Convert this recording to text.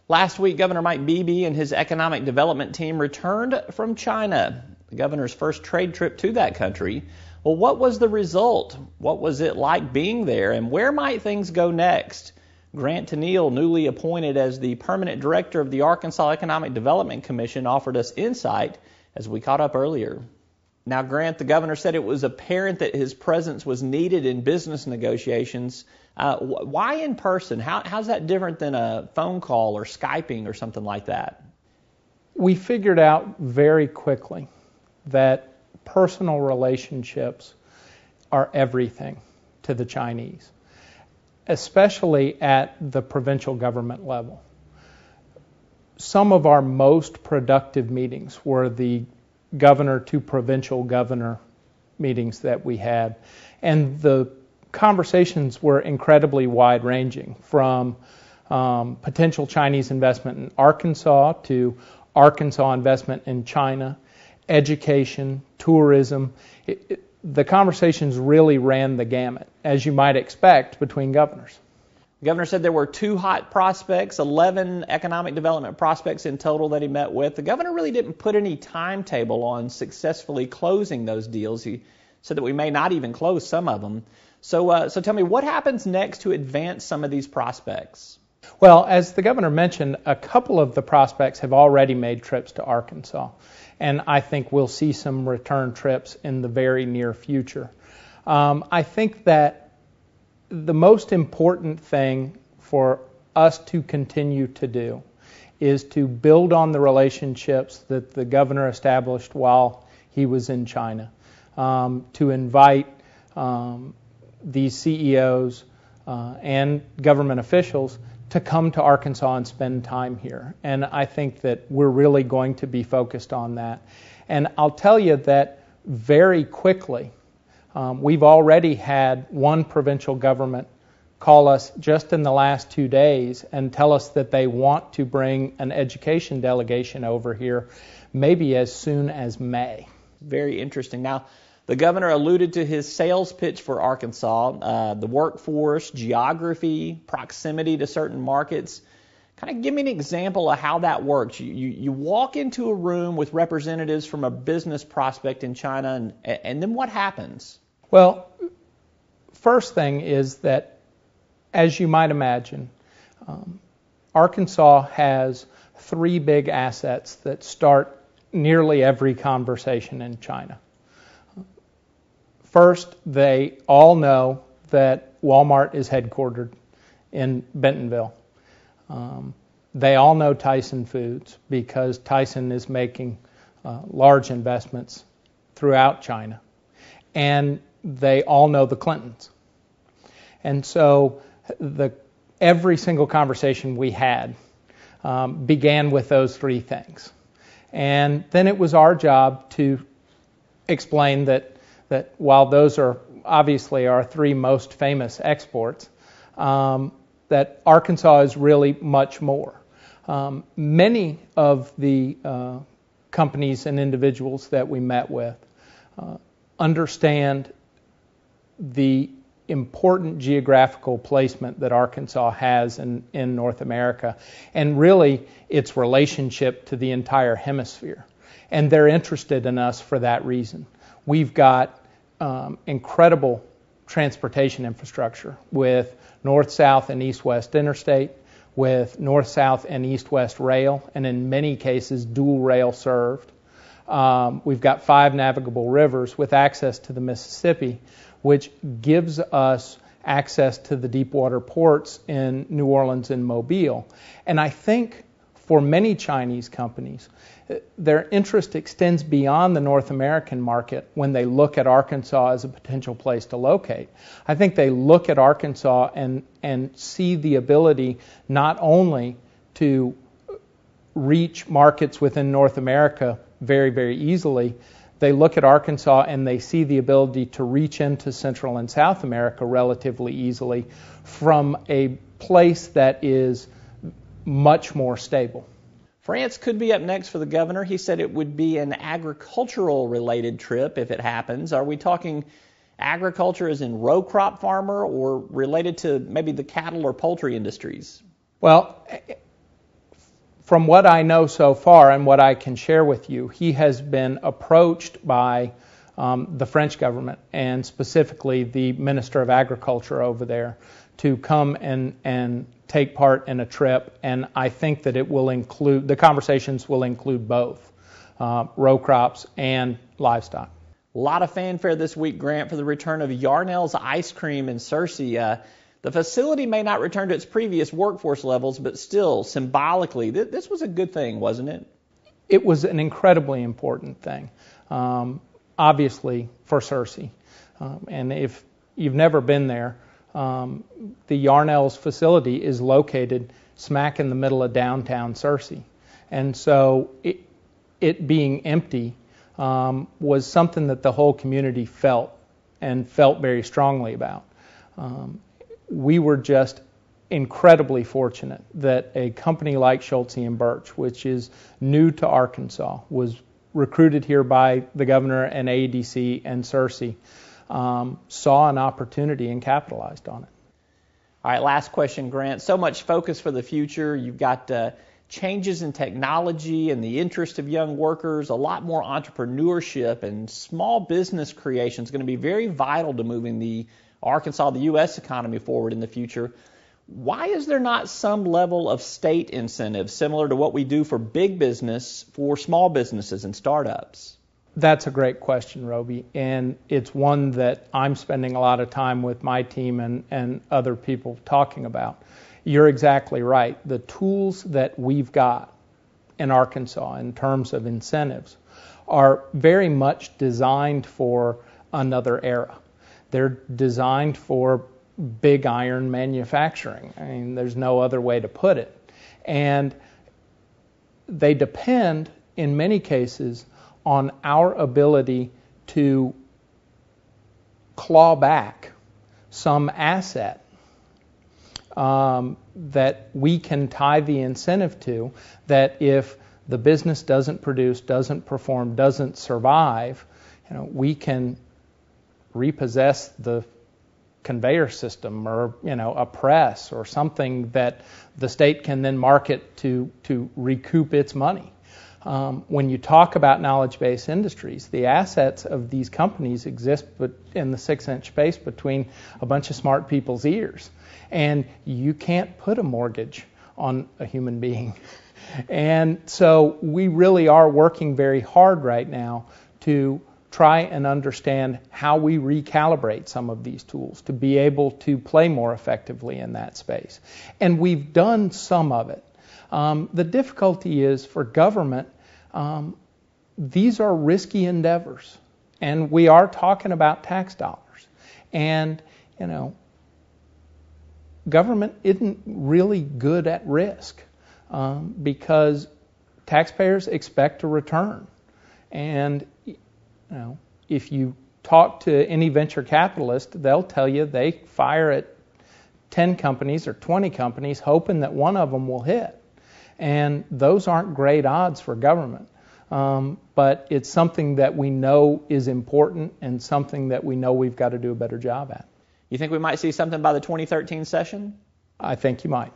Last week, Governor Mike Beebe and his economic development team returned from China, the governor's first trade trip to that country. Well, what was the result? What was it like being there, and where might things go next? Grant Tennille, newly appointed as the permanent director of the Arkansas Economic Development Commission, offered us insight as we caught up earlier. Now, Grant, the governor said it was apparent that his presence was needed in business negotiations. Why in person? How's that different than a phone call or Skyping or something like that? We figured out very quickly that personal relationships are everything to the Chinese, especially at the provincial government level. Some of our most productive meetings were the governor to provincial governor meetings that we had. And the conversations were incredibly wide-ranging, from potential Chinese investment in Arkansas to Arkansas investment in China, education, tourism. The conversations really ran the gamut, as you might expect, between governors. The governor said there were 2 hot prospects, 11 economic development prospects in total that he met with. The governor really didn't put any timetable on successfully closing those deals. He said that we may not even close some of them. So tell me, what happens next to advance some of these prospects? Well, as the governor mentioned, a couple of the prospects have already made trips to Arkansas, and I think we'll see some return trips in the very near future. I think that the most important thing for us to continue to do is to build on the relationships that the governor established while he was in China, to invite these CEOs and government officials to come to Arkansas and spend time here. And I think that we're really going to be focused on that. And I'll tell you that very quickly, we've already had one provincial government call us just in the last 2 days and tell us that they want to bring an education delegation over here, maybe as soon as May. Very interesting. Now, the governor alluded to his sales pitch for Arkansas, the workforce, geography, proximity to certain markets. Kind of give me an example of how that works. You walk into a room with representatives from a business prospect in China, and then what happens? Well, first thing is that, as you might imagine, Arkansas has 3 big assets that start nearly every conversation in China. First, they all know that Walmart is headquartered in Bentonville. They all know Tyson Foods because Tyson is making large investments throughout China. And they all know the Clintons. And so every single conversation we had began with those 3 things. And then it was our job to explain that while those are obviously our 3 most famous exports, that Arkansas is really much more. Many of the companies and individuals that we met with understand the important geographical placement that Arkansas has in North America, and really its relationship to the entire hemisphere. And they're interested in us for that reason. We've got incredible transportation infrastructure with north-south and east-west interstate, with north-south and east-west rail, and in many cases dual rail served. We've got 5 navigable rivers with access to the Mississippi, which gives us access to the deepwater ports in New Orleans and Mobile. And I think for many Chinese companies, their interest extends beyond the North American market when they look at Arkansas as a potential place to locate. I think they look at Arkansas and see the ability not only to reach markets within North America very, very easily. They look at Arkansas and they see the ability to reach into Central and South America relatively easily from a place that is much more stable. France could be up next for the governor. He said it would be an agricultural-related trip if it happens. Are we talking agriculture as in row crop farmer or related to maybe the cattle or poultry industries? Well, From what I know so far and what I can share with you, he has been approached by the French government and specifically the Minister of Agriculture over there to come and take part in a trip, and I think that the conversations will include both row crops and livestock. A lot of fanfare this week, Grant, for the return of Yarnell's ice cream in Searcy. The facility may not return to its previous workforce levels, but still, symbolically, this was a good thing, wasn't it? It was an incredibly important thing, obviously, for Searcy. And if you've never been there, the Yarnell's facility is located smack in the middle of downtown Searcy. And so it being empty was something that the whole community felt very strongly about. We were just incredibly fortunate that a company like Schulte & Birch, which is new to Arkansas, was recruited here by the governor and AEDC and Searcy, saw an opportunity and capitalized on it. All right, last question, Grant. So much focus for the future. You've got changes in technology and the interest of young workers, a lot more entrepreneurship, and small business creation is going to be very vital to moving the Arkansas, the U.S. economy forward in the future. Why is there not some level of state incentive similar to what we do for big business for small businesses and startups? That's a great question, Roby, and it's one that I'm spending a lot of time with my team and other people talking about. You're exactly right. The tools that we've got in Arkansas in terms of incentives are very much designed for another era. They're designed for big iron manufacturing. I mean, there's no other way to put it. And they depend, in many cases, on our ability to claw back some asset that we can tie the incentive to, that if the business doesn't produce, doesn't perform, doesn't survive, we can repossess the conveyor system or a press or something that the state can then market to recoup its money. When you talk about knowledge-based industries, the assets of these companies exist in the 6-inch space between a bunch of smart people's ears, and you can't put a mortgage on a human being. And so we really are working very hard right now to try and understand how we recalibrate some of these tools to be able to play more effectively in that space. And we've done some of it. The difficulty is for government, these are risky endeavors. And we are talking about tax dollars. And, government isn't really good at risk because taxpayers expect a return. And if you talk to any venture capitalist, they'll tell you they fire at 10 companies or 20 companies hoping that one of them will hit. And those aren't great odds for government. But it's something that we know is important and something that we know we've got to do a better job at. You think we might see something by the 2013 session? I think you might.